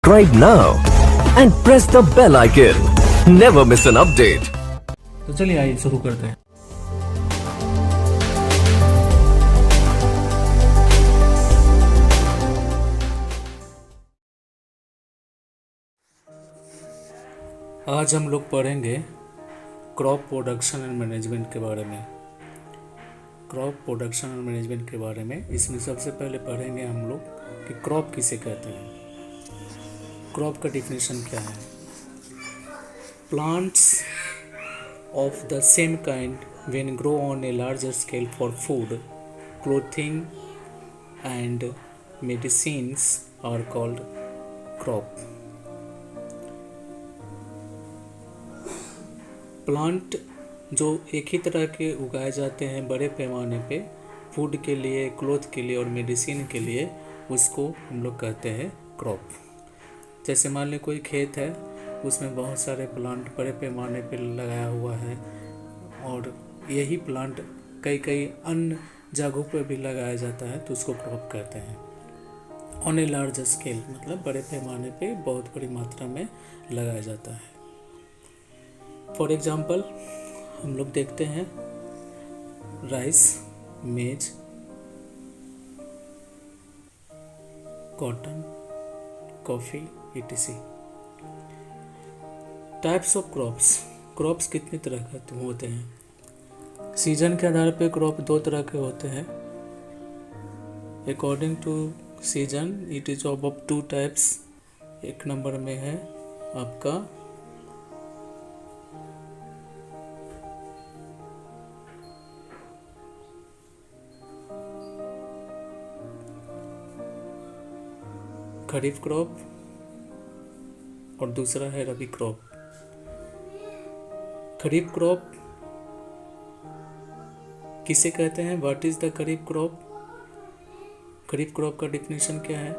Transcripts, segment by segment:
Subscribe now and press the bell icon. Never miss an update. तो चलिए आइए शुरू करते हैं। आज हम लोग पढ़ेंगे क्रॉप प्रोडक्शन एंड मैनेजमेंट के बारे में। क्रॉप प्रोडक्शन एंड मैनेजमेंट के बारे में इसमें सबसे पहले पढ़ेंगे हम लोग कि क्रॉप किसे कहते हैं। क्रॉप का डिफिनेशन क्या है? Plants of the same kind when grow on a larger scale for food, clothing and medicines are called crop. Plant जो एक ही तरह के उगाए जाते हैं बड़े पैमाने पे फूड के लिए, क्लोथ के लिए और मेडिसिन के लिए, उसको हम लोग कहते हैं क्रॉप। जैसे मान लीजिए कोई खेत है, उसमें बहुत सारे प्लांट बड़े पैमाने पर लगाया हुआ है और यही प्लांट कई कई अन्य जगहों पर भी लगाया जाता है, तो उसको क्रॉप कहते हैं। ऑन ए लार्ज स्केल मतलब बड़े पैमाने पे बहुत बड़ी मात्रा में लगाया जाता है। फॉर एग्जांपल हम लोग देखते हैं राइस, मेज, cotton, coffee etc। Types of crops कितने तरह के होते हैं? सीजन के आधार पे क्रॉप दो तरह के होते हैं। According to season it is of two types. एक नंबर में है आपका खरीफ क्रॉप और दूसरा है रबी क्रॉप। खरीफ क्रॉप किसे कहते हैं? What is the kharif crop? Kharif crop का डिफिनेशन क्या है?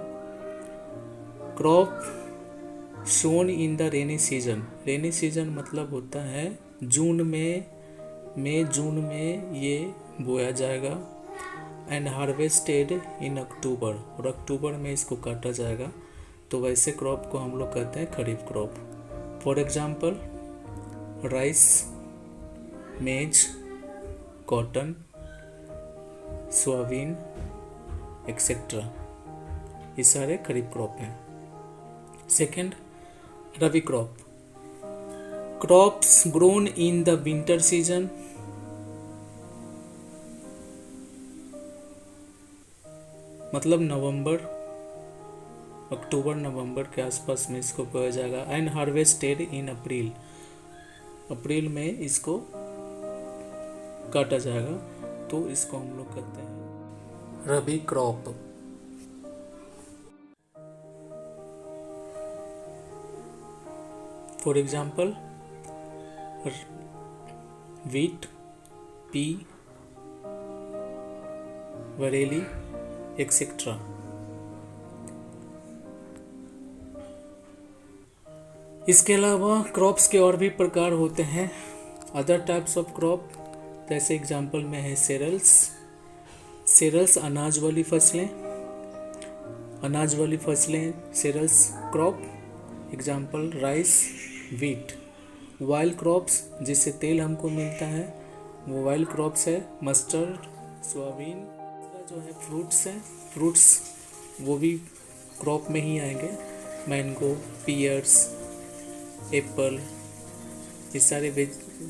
Crop sown in the rainy season. Rainy season मतलब होता है जून जून में ये बोया जाएगा एंड हार्वेस्टेड इन अक्टूबर, और अक्टूबर में इसको काटा जाएगा। तो वैसे क्रॉप को हम लोग कहते हैं खरीफ क्रॉप। फॉर एग्जाम्पल राइस, मेज, कॉटन, सोयाबीन एक्सेट्रा, ये सारे खरीफ क्रॉप हैं। Second, rabi crop. Crops grown in the winter season. मतलब अक्टूबर नवंबर के आसपास में इसको बोया जाएगा एंड हार्वेस्टेड इन अप्रैल में इसको काटा जाएगा, तो इसको हम लोग कहते हैं rabi crop. For example wheat, pea, barley etcetera. इसके अलावा क्रॉप्स के और भी प्रकार होते हैं। अदर टाइप्स ऑफ क्रॉप जैसे एग्जाम्पल में है सेरल्स अनाज वाली फसलें cereals crop. Example rice, wheat. Oil crops जिससे तेल हमको मिलता है वो वाइल्ड क्रॉप्स है मस्टर्ड, सोयाबीन। जो है फ्रूट्स वो भी क्रॉप में ही आएंगे। मैंगो, पियर्स, एप्पल, ये सारे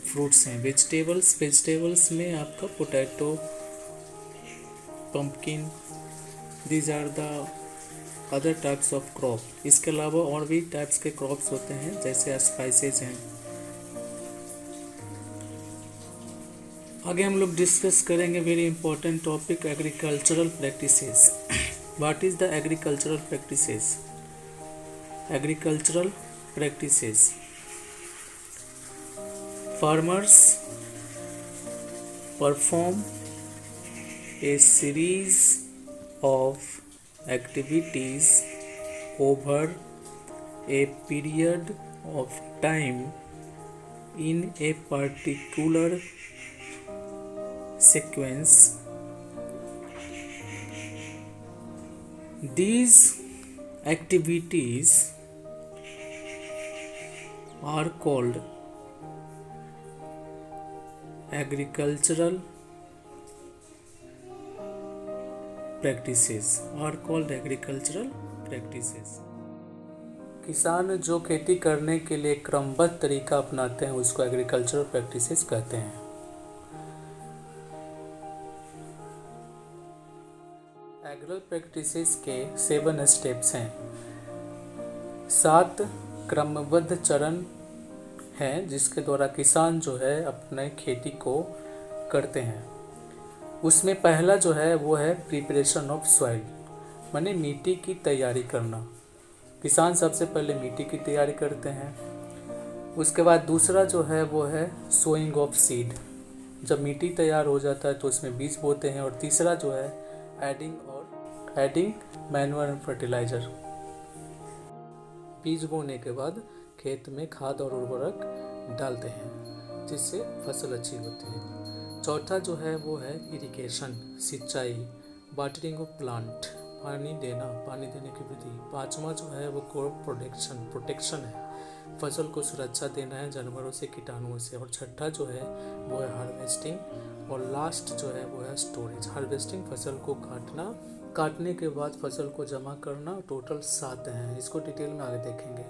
फ्रूट्स हैं। वेजिटेबल्स में आपका potato, pumpkin, these are the other types of crop. इसके अलावा और भी टाइप्स के क्रॉप्स होते हैं जैसे स्पाइसेस हैं। आगे हम लोग डिस्कस करेंगे very important topic, agricultural practices. What is the agricultural practices? Agricultural practices. Farmers perform a series of activities over a period of time in a particular sequence. These activities are called agricultural practices किसान जो खेती करने के लिए क्रमबद्ध तरीका अपनाते हैं उसको एग्रीकल्चरल प्रैक्टिसेस कहते हैं। एग्रीकल्चरल प्रैक्टिसेस के 7 स्टेप्स हैं। 7 क्रमबद्ध चरण हैं जिसके द्वारा किसान जो है अपने खेती को करते हैं। उसमें पहला जो है वो है प्रिपरेशन ऑफ सॉइल, माने मिट्टी की तैयारी करना। किसान सबसे पहले मिट्टी की तैयारी करते हैं। उसके बाद दूसरा जो है वो है सोइंग ऑफ सीड, जब मिट्टी तैयार हो जाता है तो उसमें बीज बोते हैं। और तीसरा जो है एडिंग मैन्योर एंड फर्टिलाइजर, बीज बोने के बाद खेत में खाद और उर्वरक डालते हैं जिससे फसल अच्छी होती है। चौथा जो है वो है इरिगेशन, सिंचाई, वाटरिंग ऑफ प्लांट, पानी देने की विधि। पांचवा जो है वो क्रॉप प्रोटेक्शन है, फसल को सुरक्षा देना है जानवरों से, कीटाणुओं से। और छठा जो है वो है हार्वेस्टिंग। और लास्ट जो है वो है स्टोरेज। हार्वेस्टिंग फसल को काटने के बाद फसल को जमा करना। टोटल 7 हैं, इसको डिटेल में आगे देखेंगे।